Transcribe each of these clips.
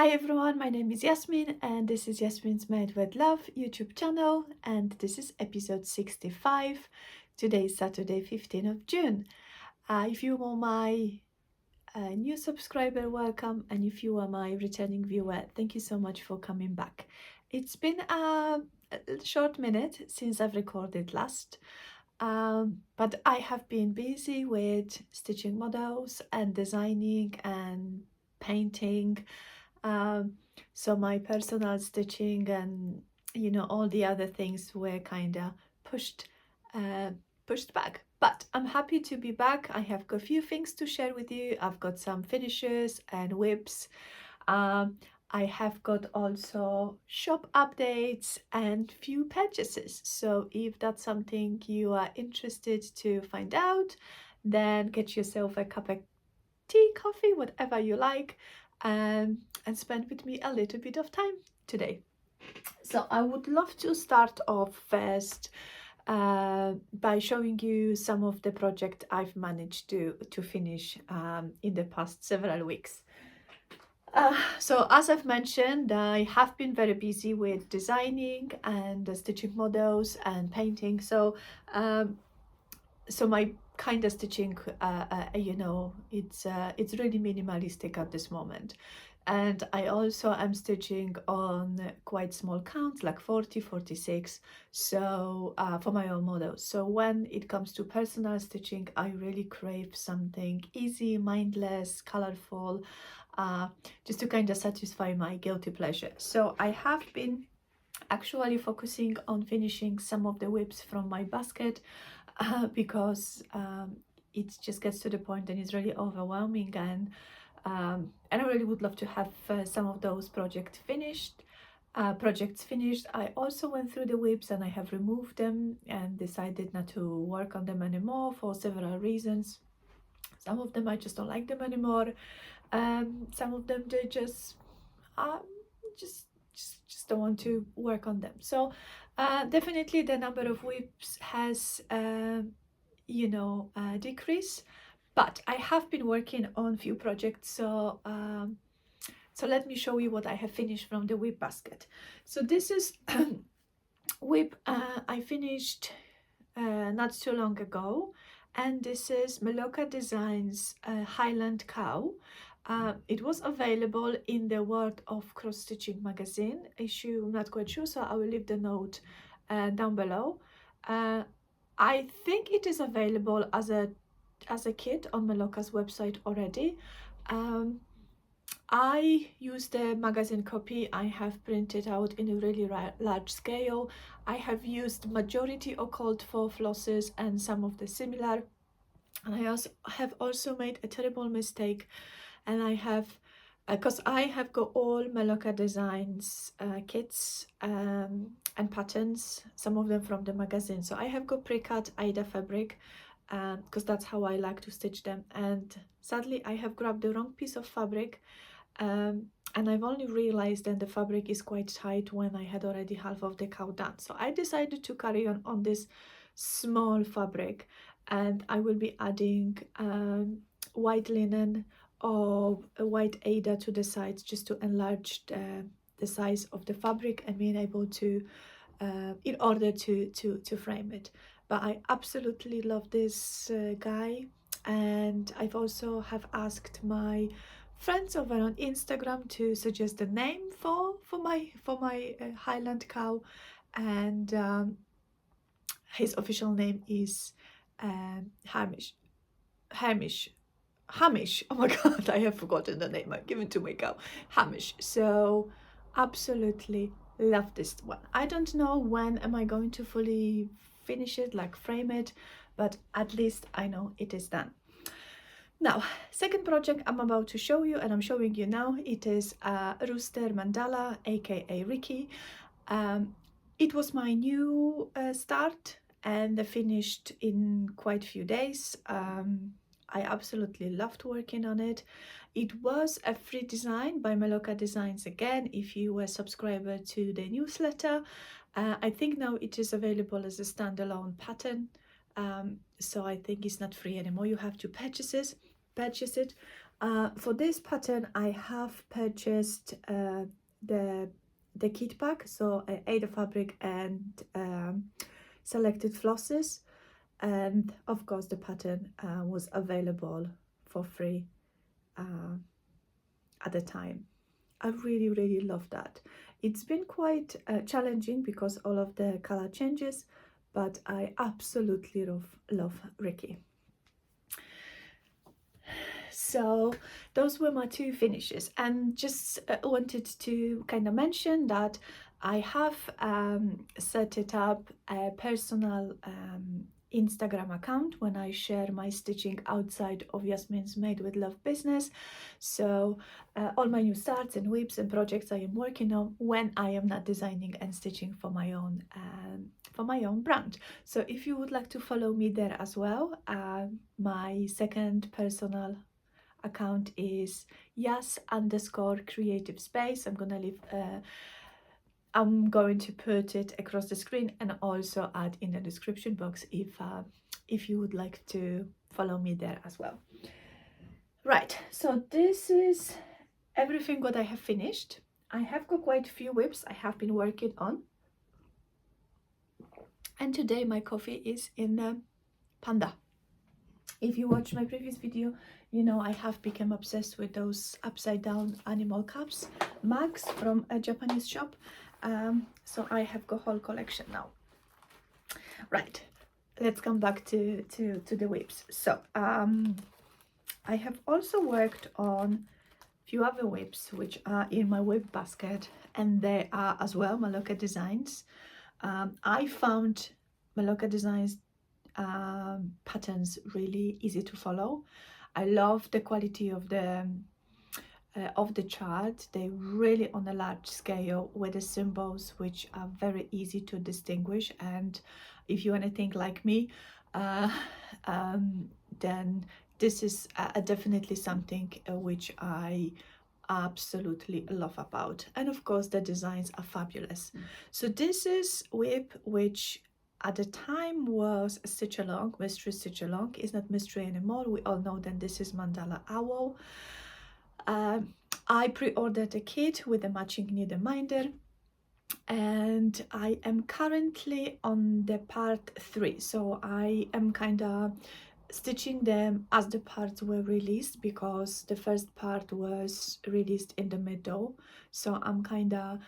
Hi everyone, my name is Yasmin and this is Yasmin's Made with Love YouTube channel and this is episode 65. Today is Saturday 15th of June. If you are my new subscriber, welcome, and if you are my returning viewer, thank you so much for coming back. It's been a short minute since I've recorded last, but I have been busy with stitching models and designing and painting. So my personal stitching and all the other things were kind of pushed back, but I'm happy to be back. I have got a few things to share with you. I've got some finishes and whips. I have got also shop updates and few purchases, so if that's something you are interested to find out, then get yourself a cup of tea, coffee, whatever you like, and spend with me a little bit of time today. So I would love to start off first by showing you some of the project I've managed to finish in the past several weeks. So as I've mentioned, I have been very busy with designing and stitching models and painting. So my kind of stitching, it's really minimalistic at this moment. And I also am stitching on quite small counts, like 40, 46, so for my own models. So when it comes to personal stitching, I really crave something easy, mindless, colorful, just to kind of satisfy my guilty pleasure. So I have been actually focusing on finishing some of the whips from my basket, because it just gets to the point and it's really overwhelming, and I really would love to have some of those projects finished. I also went through the whips and I have removed them and decided not to work on them anymore for several reasons. Some of them I just don't like them anymore. Some of them they just don't want to work on them. So definitely the number of whips has decreased, but I have been working on few projects. So let me show you what I have finished from the whip basket. So this is whip I finished not too long ago, and this is Meloca Designs Highland cow. It was available in the World of Cross Stitching magazine issue. I'm not quite sure, so I will leave the note down below. I think it is available as a kit on Meloca's website already. I use the magazine copy. I have printed out in a really large scale. I have used majority occult for flosses and some of the similar. And I have also made a terrible mistake, and I have, because I have got all Meloca Designs kits and patterns, some of them from the magazine. So I have got pre-cut Aida fabric, because that's how I like to stitch them. And sadly, I have grabbed the wrong piece of fabric, and I've only realized that the fabric is quite tight when I had already half of the cow done. So I decided to carry on this small fabric, and I will be adding white linen or a white Aida to the sides just to enlarge the size of the fabric and being able to in order to frame it. But I absolutely love this guy, and I've also have asked my friends over on Instagram to suggest a name for my Highland cow, and his official name is Hamish. Oh my god, I have forgotten the name I've given to my cow. Hamish. So absolutely love this one. I don't know when am I going to fully finish it, like frame it, but at least I know it is done. Now, second project I'm about to show you, and I'm showing you now, it is Rooster Mandala, aka Ricky. It was my new start, and I finished in quite a few days. I absolutely loved working on it. It was a free design by Meloca Designs again, if you were a subscriber to the newsletter. I think now it is available as a standalone pattern. So I think it's not free anymore. You have to purchase it. For this pattern, I have purchased the kit pack, so Ada fabric and selected flosses, and of course the pattern was available for free at the time. I really love that. It's been quite challenging because all of the color changes, but I absolutely love Ricky. So those were my two finishes, and just wanted to kind of mention that I have set it up a personal Instagram account when I share my stitching outside of Yasmin's Made with Love business. So all my new starts and whips and projects I am working on when I am not designing and stitching for my own brand. So if you would like to follow me there as well, my second personal account is yas_creative space. I'm going to put it across the screen and also add in the description box if you would like to follow me there as well. Right, so this is everything what I have finished. I have got quite a few whips I have been working on, and today my coffee is in Panda. If you watch my previous video, you know I have become obsessed with those upside down animal cups mugs from a Japanese shop. So I have got whole collection now. Right, let's come back to the whips. So I have also worked on a few other whips which are in my whip basket, and they are as well Meloca designs. I found Meloca designs patterns really easy to follow. I love the quality of the chart. They really on a large scale with the symbols which are very easy to distinguish, and if you want to think like me, then this is definitely something which I absolutely love about. And of course the designs are fabulous. So this is whip which at the time was a stitch along, mystery stitch along. It's not mystery anymore. We all know that this is Mandala Owl. I pre-ordered a kit with a matching needle minder, and I am currently on the part 3. So I am kind of stitching them as the parts were released, because the first part was released in the middle. So I'm kind of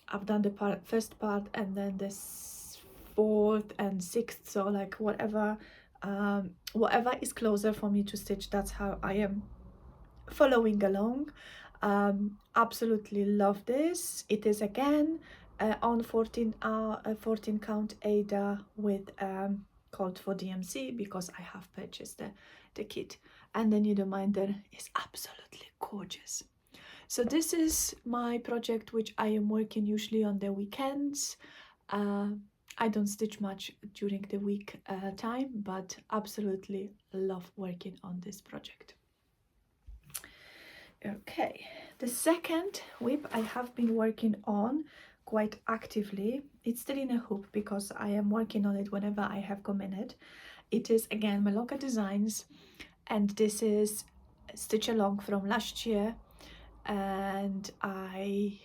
I've done the first part and then this 4th and 6th, so like whatever is closer for me to stitch, that's how I am following along. Absolutely love this. It is again on 14 count Ada with called for DMC, because I have purchased the kit, and the needle minder is absolutely gorgeous. So this is my project which I am working usually on the weekends. I don't stitch much during the week time, but absolutely love working on this project. Okay, the second whip I have been working on quite actively. It's still in a hoop because I am working on it whenever I have a minute. It is again Meloca designs, and this is stitch along from last year, and I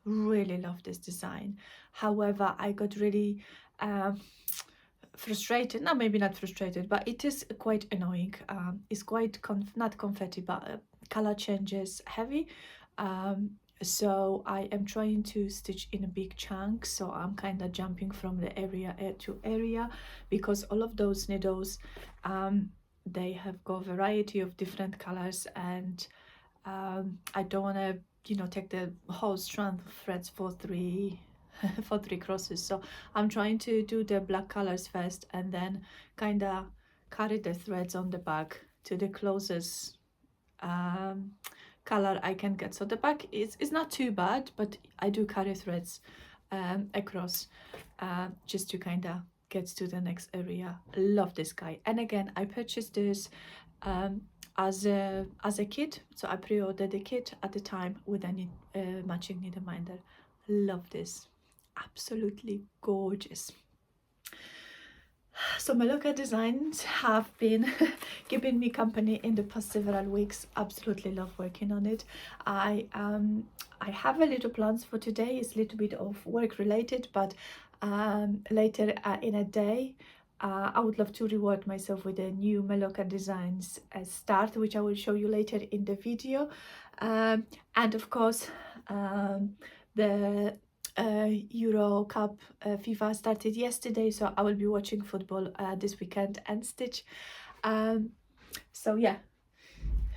really love this design. However, I got really frustrated, no, maybe not frustrated, but it is quite annoying. It's quite not confetti, but color changes heavy. So I am trying to stitch in a big chunk, so I'm kind of jumping from the area to area, because all of those needles they have got a variety of different colors, and I don't want to, you know, take the whole strand of threads for three crosses. So I'm trying to do the black colors first, and then kind of carry the threads on the back to the closest color I can get. So the back is not too bad, but I do carry threads across just to kind of get to the next area. Love this guy. And again, I purchased this as a kit, so I pre-ordered the kit at the time with a matching needle minder. Love this, absolutely gorgeous. So Meloca designs have been keeping me company in the past several weeks. Absolutely love working on it. I have a little plans for today. It's a little bit of work related, but later in a day I would love to reward myself with a new Meloca designs start, which I will show you later in the video. And of course the Euro Cup FIFA started yesterday, so I will be watching football this weekend and stitch. So yeah,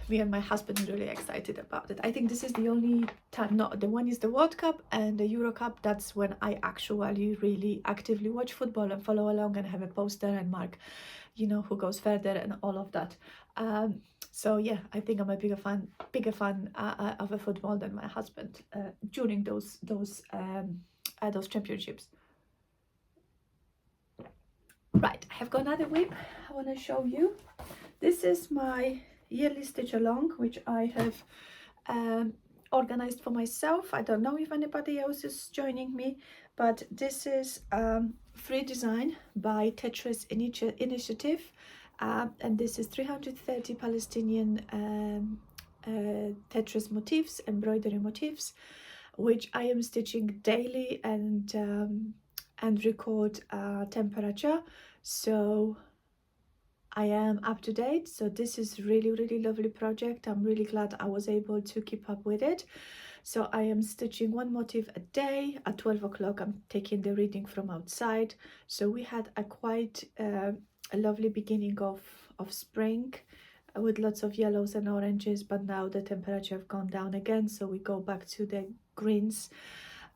me and my husband are really excited about it. I think this is the only time, no, the one is the World Cup and the Euro Cup. That's when I actually really actively watch football and follow along and have a poster and mark, you know, who goes further and all of that. So yeah, I think I'm a bigger fan of a football than my husband during those championships. Right, I have got another whip I want to show you. This is my yearly stitch along, which I have organized for myself. I don't know if anybody else is joining me, but this is free design by Tetris Initiative, and this is 330 Palestinian Tetris motifs, embroidery motifs, which I am stitching daily and record temperature, so I am up to date. So this is really lovely project. I'm really glad I was able to keep up with it. So I am stitching one motif a day. At 12 o'clock I'm taking the reading from outside. So we had a quite a lovely beginning of spring with lots of yellows and oranges, but now the temperature have gone down again, so we go back to the greens.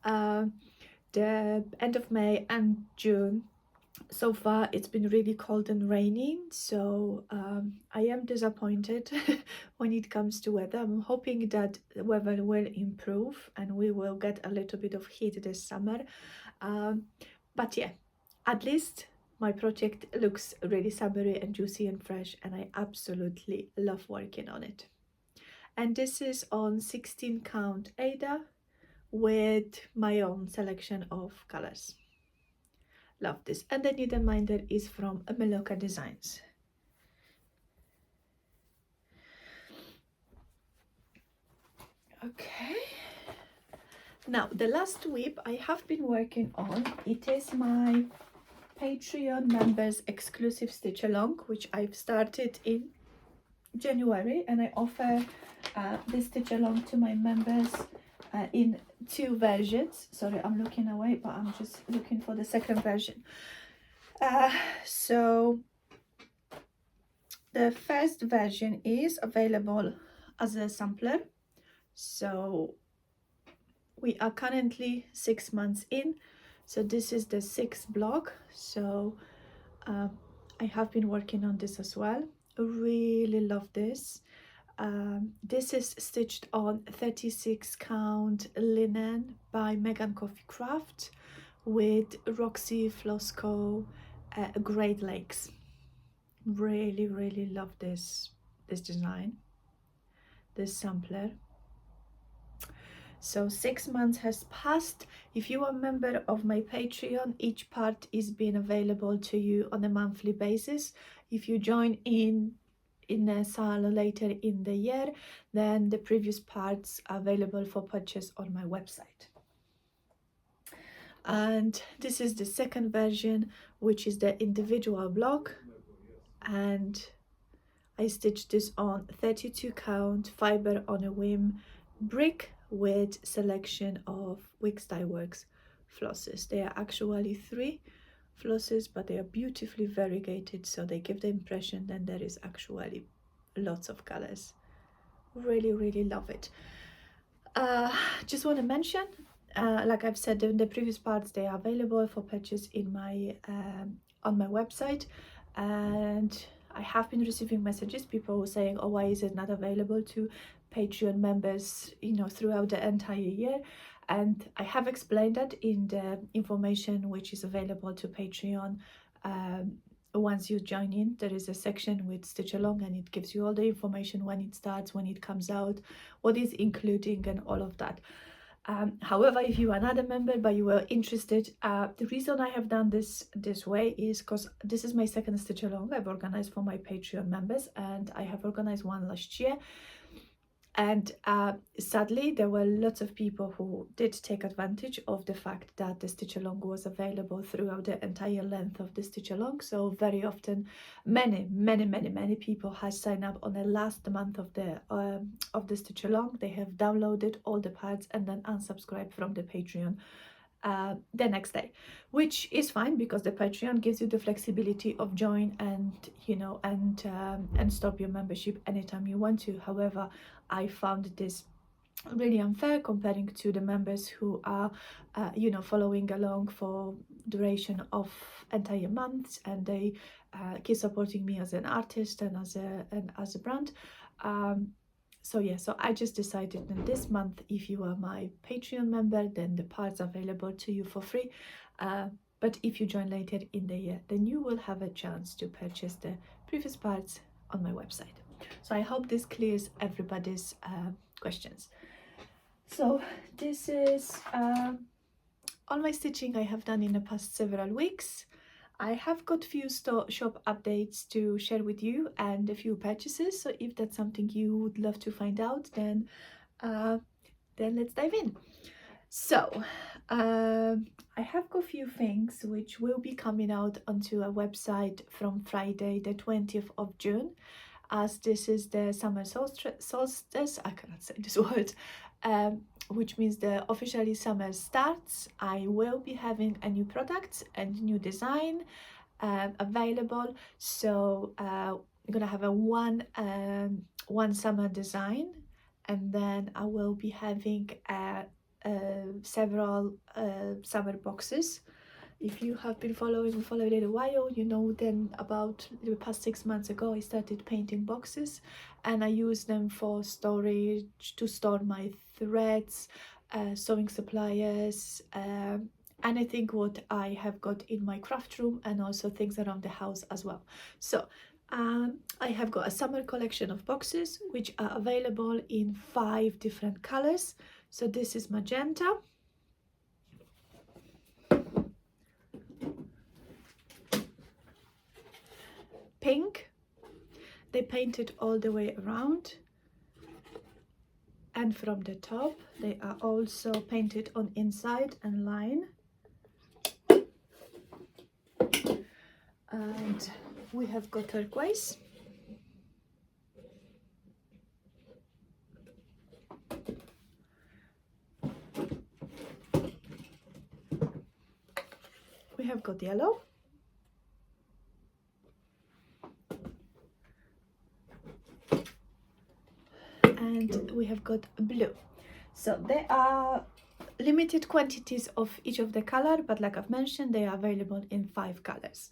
The end of May and June, so far it's been really cold and raining, so I am disappointed when it comes to weather. I'm hoping that the weather will improve and we will get a little bit of heat this summer, but yeah, at least my project looks really summery and juicy and fresh, and I absolutely love working on it. And this is on 16 count Ada with my own selection of colors. Love this. And the needle minder is from Meloca Designs. Okay, now the last whip I have been working on, it is my Patreon members exclusive stitch along, which I've started in January, and I offer this stitch along to my members in two versions. Sorry, I'm looking away, but I'm just looking for the second version. So the first version is available as a sampler. So we are currently 6 months in, so this is the 6th block. So I have been working on this as well. Really love this. This is stitched on 36 count linen by Megan Coffee Craft with Roxy Flosstube Great Lakes. Really love this design, this sampler. So 6 months has passed. If you are a member of my Patreon, each part is being available to you on a monthly basis. If you join in a sale later in the year, then the previous parts are available for purchase on my website. And this is the second version, which is the individual block, and I stitched this on 32 count fiber on a whim brick with selection of Wix Dye Works flosses. They are actually 3 flosses, but they are beautifully variegated, so they give the impression that there is actually lots of colors. Really love it. Just want to mention, like I've said in the previous parts, they are available for purchase in my on my website, and I have been receiving messages, people saying, oh, why is it not available to Patreon members, you know, throughout the entire year? And I have explained that in the information which is available to Patreon. Once you join in, there is a section with stitch along, and it gives you all the information, when it starts, when it comes out, what is including, and all of that. However, if you are not a member but you are interested, the reason I have done this way is because this is my second stitch along I've organized for my Patreon members, and I have organized one last year. And sadly, there were lots of people who did take advantage of the fact that the stitch along was available throughout the entire length of the stitch along. So very often, many people has signed up on the last month of the stitch along. They have downloaded all the parts and then unsubscribed from the Patreon the next day, which is fine because the Patreon gives you the flexibility of join and and stop your membership anytime you want to. However, I found this really unfair comparing to the members who are following along for duration of entire months, and they keep supporting me as an artist and as a brand. So yeah, so I just decided that this month, if you are my Patreon member, then the parts are available to you for free. But if you join later in the year, then you will have a chance to purchase the previous parts on my website. So I hope this clears everybody's questions. So this is all my stitching I have done in the past several weeks. I have got few shop updates to share with you and a few purchases. So if that's something you would love to find out, then let's dive in. So I have got a few things which will be coming out onto a website from Friday the 20th of June, as this is the summer solstice. I cannot say this word, which means the officially summer starts. I will be having a new product and new design available. So I'm gonna have a one summer design, and then I will be having several summer boxes. If you have been following it a while, you know then about the past 6 months ago I started painting boxes, and I use them for storage, to store my threads, sewing supplies, anything what I have got in my craft room, and also things around the house as well. So I have got a summer collection of boxes which are available in 5 different colors. So this is magenta, pink, they painted all the way around, and from the top they are also painted on inside and line. And we have got turquoise, we have got yellow, and we have got blue. So there are limited quantities of each of the color, but like I've mentioned, they are available in 5 colors.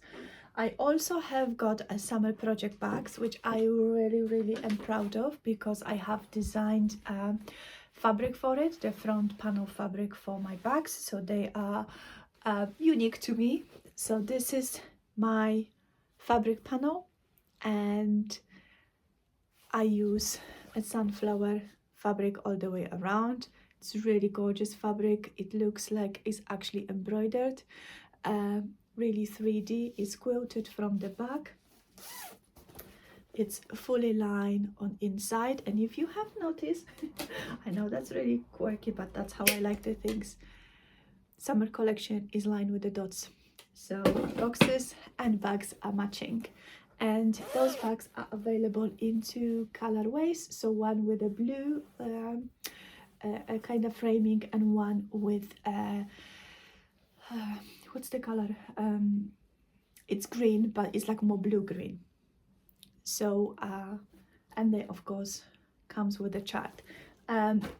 I also have got a summer project bags, which I really am proud of, because I have designed fabric for it, the front panel fabric for my bags, so they are unique to me. So this is my fabric panel, and I use a sunflower fabric all the way around. It's really gorgeous fabric. It looks like it's actually embroidered, really 3D. It's quilted from the back. It's fully lined on inside, and if you have noticed, I know that's really quirky, but that's how I like the things. Summer collection is lined with the dots, so boxes and bags are matching, and those bags are available in 2 colorways. So one with a blue a kind of framing, and one with what's the color, it's green, but it's like more blue green. So and they of course comes with a chart.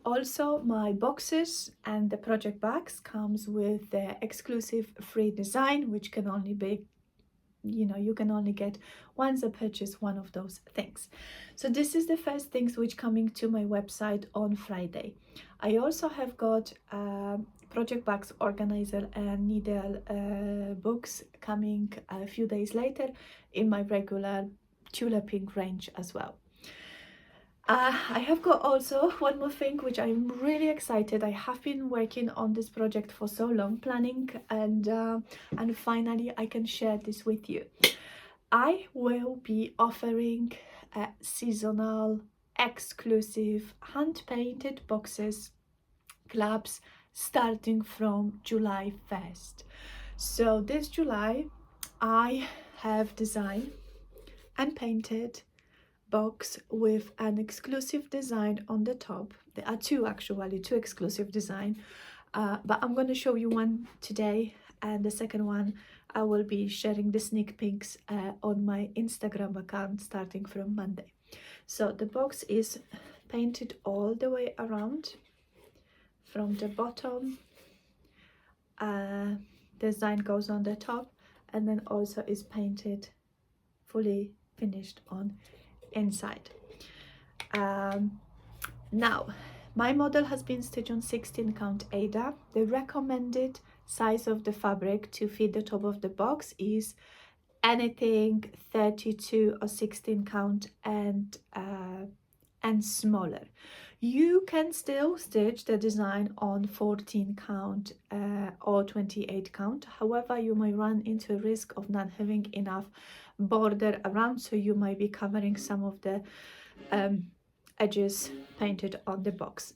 Also my boxes and the project bags comes with the exclusive free design, which can only be, you can only get once I purchase one of those things. So this is the first things which coming to my website on Friday. I also have got project bags organizer and needle books coming a few days later in my regular tuliping range as well. I have got also one more thing which I'm really excited. I have been working on this project for so long, planning, and finally I can share this with you. I will be offering seasonal exclusive hand-painted boxes clubs starting from July 1st. So this July I have designed and painted box with an exclusive design on the top. There are two exclusive design, but I'm going to show you one today, and the second one I will be sharing the sneak peeks on my Instagram account starting from Monday. So the box is painted all the way around from the bottom. Design goes on the top, and then also is painted fully finished on inside. Now my model has been stitched on 16 count Ada. The recommended size of the fabric to fit the top of the box is anything 32 or 16 count and smaller. You can still stitch the design on 14 count or 28 count. However, you might run into a risk of not having enough border around, so you might be covering some of the edges painted on the box.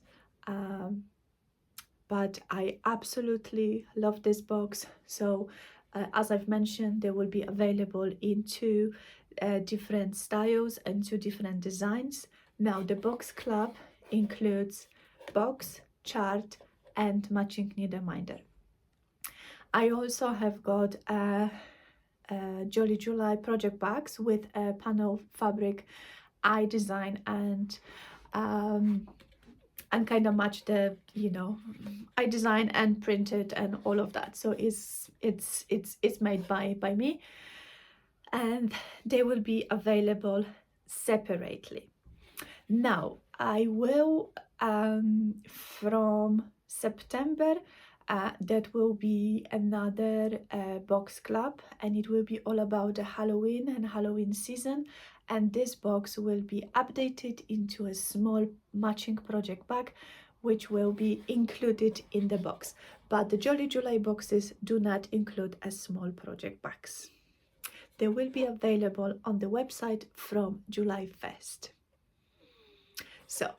But I absolutely love this box. So as I've mentioned, they will be available in two different styles and two different designs. Now the box club includes box, chart and matching needle minder. I also have got Jolly July project bags with a panel fabric I design and kind of match the, you know, I design and printed and all of that. So it's made by me, and they will be available separately. Now I will from September that will be another box club, and it will be all about the Halloween and Halloween season, and this box will be updated into a small matching project bag which will be included in the box. But the Jolly July boxes do not include a small project bags. They will be available on the website from July 1st. So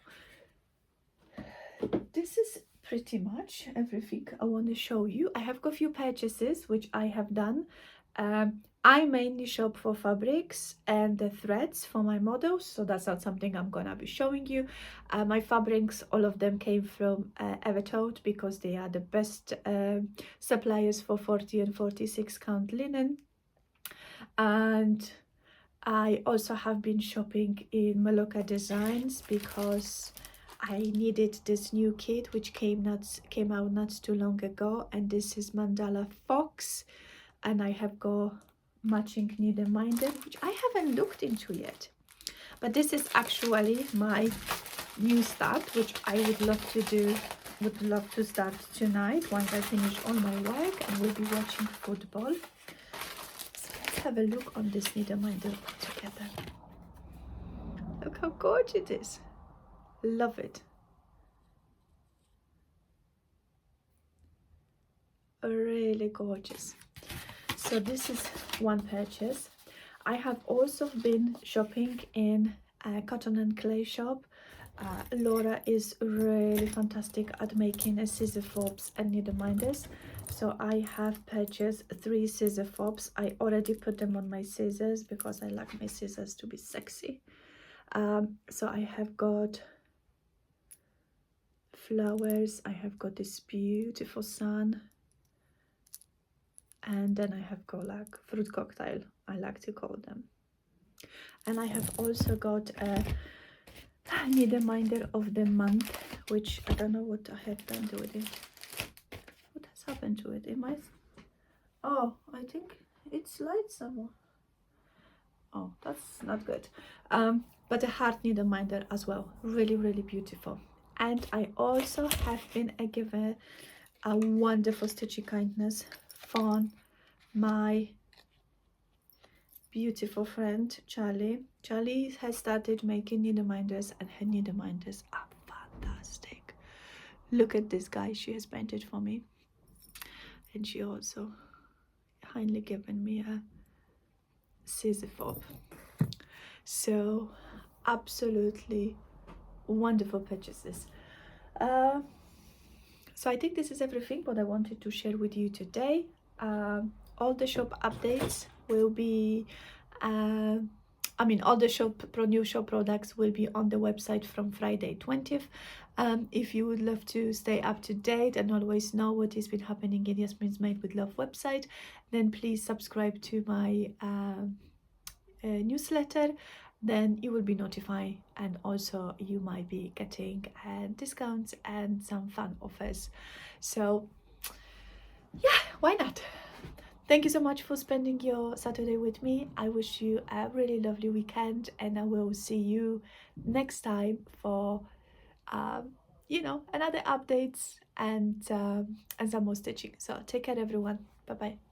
this is pretty much everything I want to show you. I have got a few purchases which I have done. I mainly shop for fabrics and the threads for my models, so that's not something I'm gonna be showing you. My fabrics, all of them came from Evertote because they are the best suppliers for 40 and 46 count linen. And I also have been shopping in Meloca Designs because I needed this new kit which came out not too long ago, and this is Mandala Fox, and I have got matching needle minder which I haven't looked into yet, but this is actually my new start which I would love to start tonight once I finish all my work and we'll be watching football. So let's have a look on this needle minder together. Look how gorgeous it is. Love it. Really gorgeous. So this is one purchase. I have also been shopping in a cotton and clay shop. Laura is really fantastic at making scissor fobs and needle minders. So I have purchased 3 scissor fobs. I already put them on my scissors because I like my scissors to be sexy. So I have got flowers, I have got this beautiful sun, and then I have got like fruit cocktail, I like to call them. And I have also got a needle minder of the month, which I don't know what I have done with it. What has happened to it? It might, oh, I think it's light somewhere. Oh, that's not good. But a heart needle minder as well, really beautiful. And I also have been given a wonderful stitchy kindness from my beautiful friend, Charlie. Charlie has started making needle minders, and her needle minders are fantastic. Look at this guy she has painted for me. And she also kindly given me a scissor fob. So absolutely wonderful purchases. So I think this is everything what I wanted to share with you today. All the shop updates will be all the new shop products will be on the website from Friday 20th. If you would love to stay up to date and always know what has been happening in Yasmin's Made with Love website, then please subscribe to my newsletter. Then you will be notified, and also you might be getting discounts and some fun offers. So yeah, why not? Thank you so much for spending your Saturday with me. I wish you a really lovely weekend, and I will see you next time for another updates and some more stitching. So take care everyone. Bye bye.